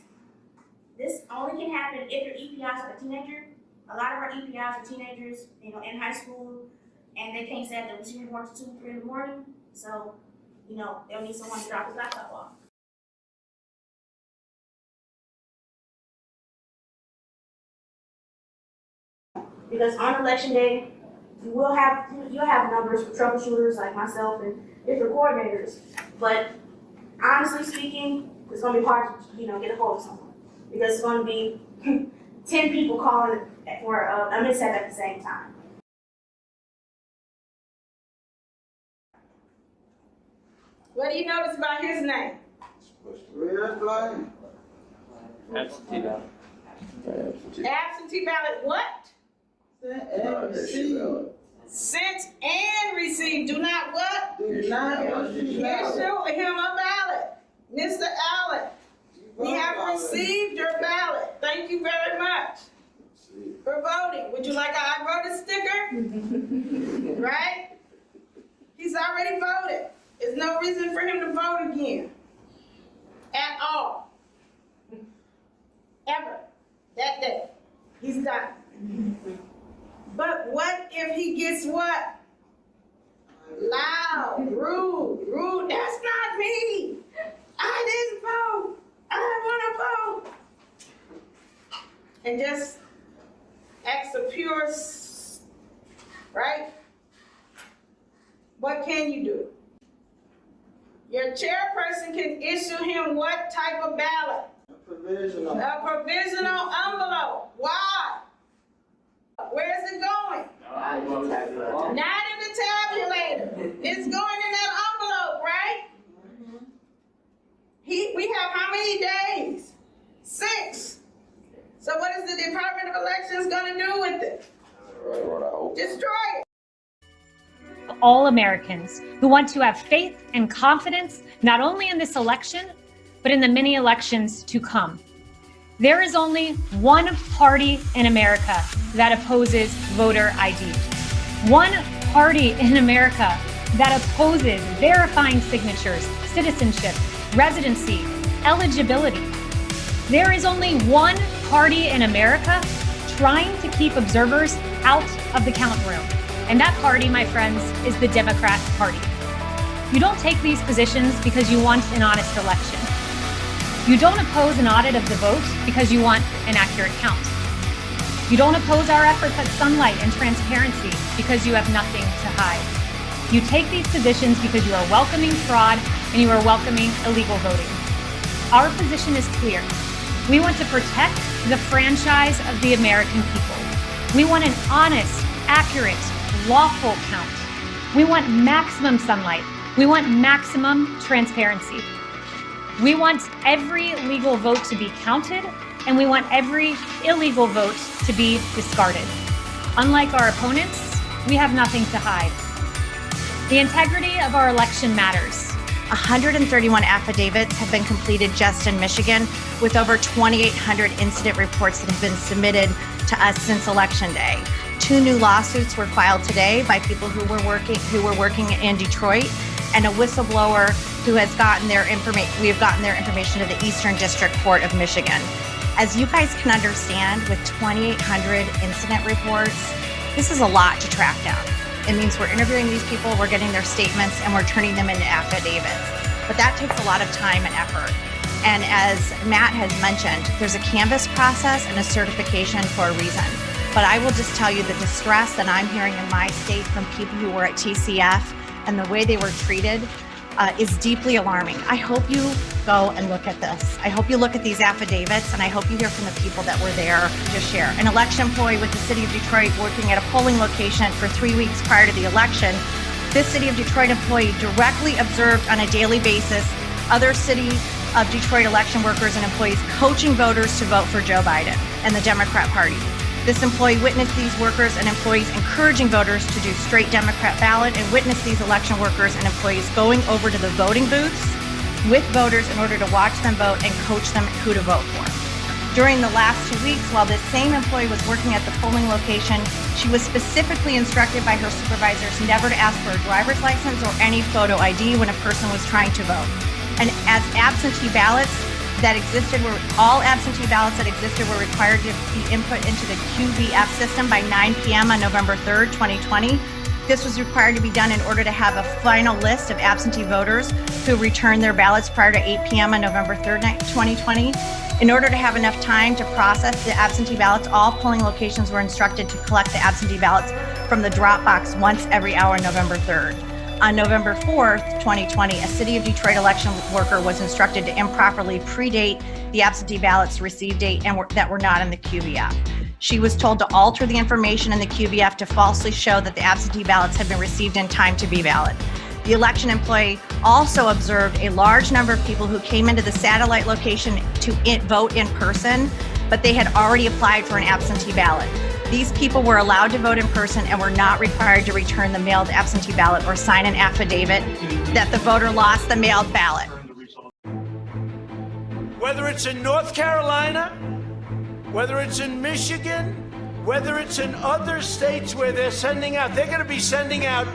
this only can happen if your EPIs are a teenager. A lot of our EPIs are teenagers, in high school, and they can't stay at the receiving board till 2 or 3 in the morning. So, they'll need someone to drop his laptop off. Because on election day, you'll have numbers for troubleshooters like myself and different coordinators. But honestly speaking, it's going to be hard to get a hold of someone because it's going to be 10 people calling for a mishap at the same time. What do you notice about his name? Absentee ballot. Absentee ballot what? Sent and received. Do not what? Do not issue him a ballot. Mr. Allen, we have received your ballot. Thank you very much for voting. Would you like an I voted sticker? Right? He's already voted. There's no reason for him to vote again. At all. Ever. That day. He's done. But what if he gets what? Loud, rude. That's not me. I didn't vote. I want to vote. And just acts of pure, right? What can you do? Your chairperson can issue him what type of ballot? A provisional envelope. Why? Where is it going? Not in the tabulator. It's going in that envelope, right? We have how many days? 6. So what is the Department of Elections going to do with it? Destroy it. All Americans who want to have faith and confidence not only in this election, but in the many elections to come. There is only one party in America that opposes voter ID. One party in America that opposes verifying signatures, citizenship, residency, eligibility. There is only one party in America trying to keep observers out of the count room. And that party, my friends, is the Democrat Party. You don't take these positions because you want an honest election. You don't oppose an audit of the vote because you want an accurate count. You don't oppose our efforts at sunlight and transparency because you have nothing to hide. You take these positions because you are welcoming fraud and you are welcoming illegal voting. Our position is clear. We want to protect the franchise of the American people. We want an honest, accurate, lawful count. We want maximum sunlight. We want maximum transparency. We want every legal vote to be counted, and we want every illegal vote to be discarded. Unlike our opponents, we have nothing to hide. The integrity of our election matters. 131 affidavits have been completed just in Michigan, with over 2,800 incident reports that have been submitted to us since Election Day. 2 new lawsuits were filed today by people who were working in Detroit, and a whistleblower who has gotten their information. We have gotten their information to the Eastern District Court of Michigan. As you guys can understand, with 2,800 incident reports, this is a lot to track down. It means we're interviewing these people, we're getting their statements, and we're turning them into affidavits. But that takes a lot of time and effort. And as Matt has mentioned, there's a canvass process and a certification for a reason. But I will just tell you the distress that I'm hearing in my state from people who were at TCF and the way they were treated is deeply alarming. I hope you go and look at this. I hope you look at these affidavits, and I hope you hear from the people that were there to share. An election employee with the City of Detroit working at a polling location for 3 weeks prior to the election, this City of Detroit employee directly observed on a daily basis other City of Detroit election workers and employees coaching voters to vote for Joe Biden and the Democrat Party. This employee witnessed these workers and employees encouraging voters to do straight Democrat ballot, and witnessed these election workers and employees going over to the voting booths with voters in order to watch them vote and coach them who to vote for. During the last 2 weeks, while this same employee was working at the polling location, she was specifically instructed by her supervisors never to ask for a driver's license or any photo ID when a person was trying to vote. And as absentee ballots that existed all absentee ballots that existed were required to be input into the QVF system by 9 p.m. on November 3rd, 2020. This was required to be done in order to have a final list of absentee voters who returned their ballots prior to 8 p.m. on November 3rd, 2020. In order to have enough time to process the absentee ballots, all polling locations were instructed to collect the absentee ballots from the drop box once every hour on November 3rd. On November 4th, 2020, a City of Detroit election worker was instructed to improperly predate the absentee ballots received date that were not in the QVF. She was told to alter the information in the QVF to falsely show that the absentee ballots had been received in time to be valid. The election employee also observed a large number of people who came into the satellite location to vote in person, but they had already applied for an absentee ballot. These people were allowed to vote in person and were not required to return the mailed absentee ballot or sign an affidavit that the voter lost the mailed ballot. Whether it's in North Carolina, whether it's in Michigan, whether it's in other states where they're going to be sending out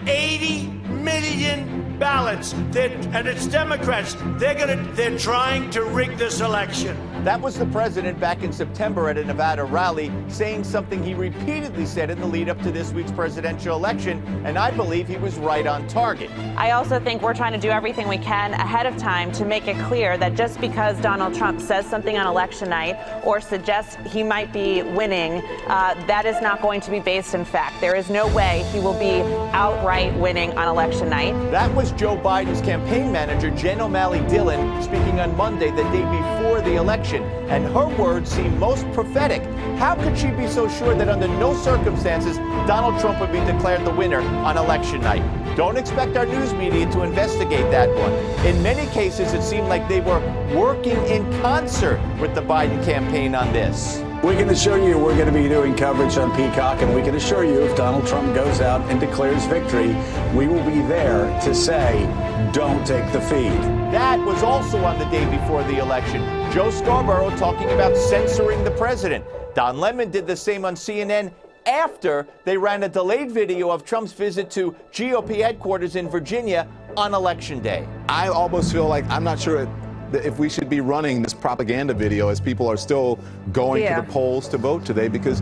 80 million ballots. And it's Democrats. They're trying to rig this election. That was the president back in September at a Nevada rally, saying something he repeatedly said in the lead up to this week's presidential election, and I believe he was right on target. I also think we're trying to do everything we can ahead of time to make it clear that just because Donald Trump says something on election night or suggests he might be winning, that is not going to be based in fact. There is no way he will be outright winning on election night. That was Joe Biden's campaign manager, Jen O'Malley Dillon, speaking on Monday, the day before the election. And her words seem most prophetic. How could she be so sure that under no circumstances Donald Trump would be declared the winner on election night? Don't expect our news media to investigate that one. In many cases, it seemed like they were working in concert with the Biden campaign on this. We can assure you we're going to be doing coverage on Peacock, and we can assure you if Donald Trump goes out and declares victory, we will be there to say, don't take the feed. That was also on the day before the election. Joe Scarborough talking about censoring the president. Don Lemon did the same on CNN after they ran a delayed video of Trump's visit to GOP headquarters in Virginia on Election Day. I almost feel like I'm not sure if we should be running this propaganda video as people are still going to the polls to vote today, because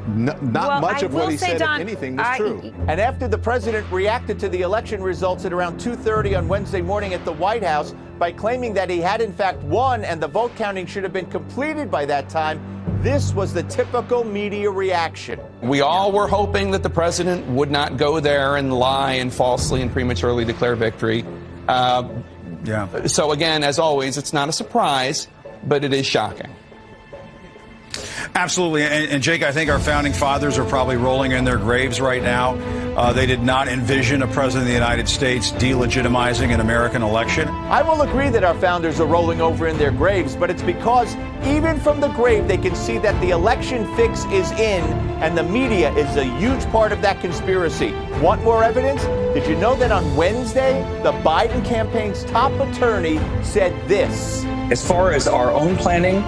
Not Well, much I of what will he say, said, Don, if anything, was true. And after the president reacted to the election results at around 2:30 on Wednesday morning at the White House by claiming that he had in fact won and the vote counting should have been completed by that time, this was the typical media reaction. We all were hoping that the president would not go there and lie and falsely and prematurely declare victory. So again, as always, it's not a surprise, but it is shocking. Absolutely. And Jake, I think our founding fathers are probably rolling in their graves right now. They did not envision a president of the United States delegitimizing an American election. I will agree that our founders are rolling over in their graves, but it's because even from the grave, they can see that the election fix is in, and the media is a huge part of that conspiracy. Want more evidence? Did you know that on Wednesday, the Biden campaign's top attorney said this? As far as our own planning,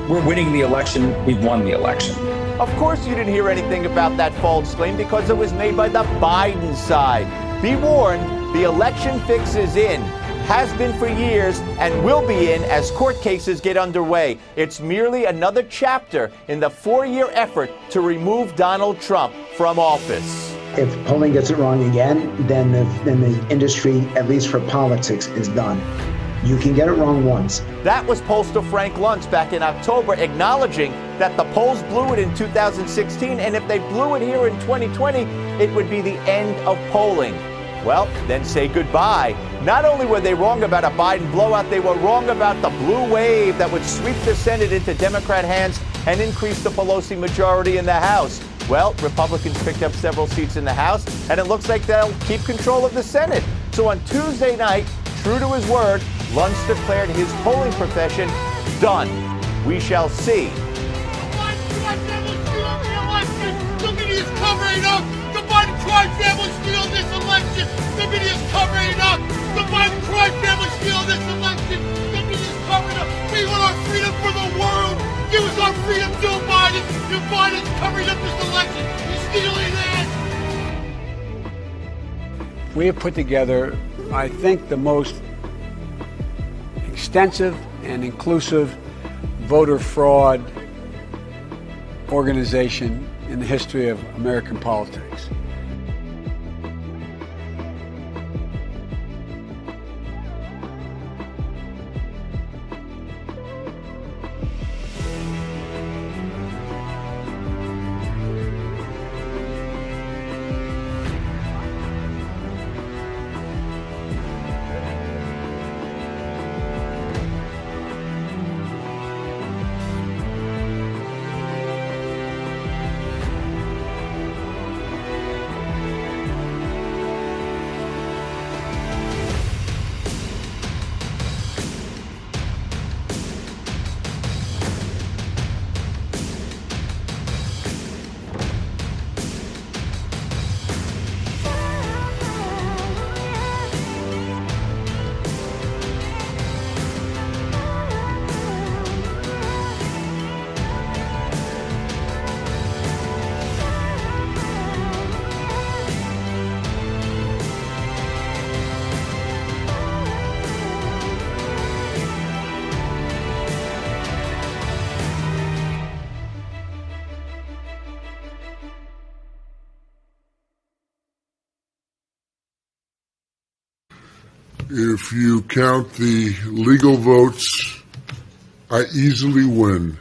we're winning the election. We've won the election. Of course you didn't hear anything about that false claim because it was made by the Biden side. Be warned, the election fix is in, has been for years, and will be in as court cases get underway. It's merely another chapter in the 4-year effort to remove Donald Trump from office. If polling gets it wrong again, then the industry, at least for politics, is done. You can get it wrong once. That was pollster Frank Luntz back in October acknowledging that the polls blew it in 2016, and if they blew it here in 2020, it would be the end of polling. Well, then say goodbye. Not only were they wrong about a Biden blowout, they were wrong about the blue wave that would sweep the Senate into Democrat hands and increase the Pelosi majority in the House. Well, Republicans picked up several seats in the House, and it looks like they'll keep control of the Senate. So on Tuesday night, true to his word, Luntz declared his polling profession done. We shall see. The media is covering up. The Biden crime family steal this election. The media is covering up. The Biden crime family steal this election. The media is covering up. We want our freedom for the world. Give us our freedom, Joe Biden. Joe Biden's covering up this election. He's stealing it. We have put together, I think, the most extensive and inclusive voter fraud organization in the history of American politics. If you count the legal votes, I easily win.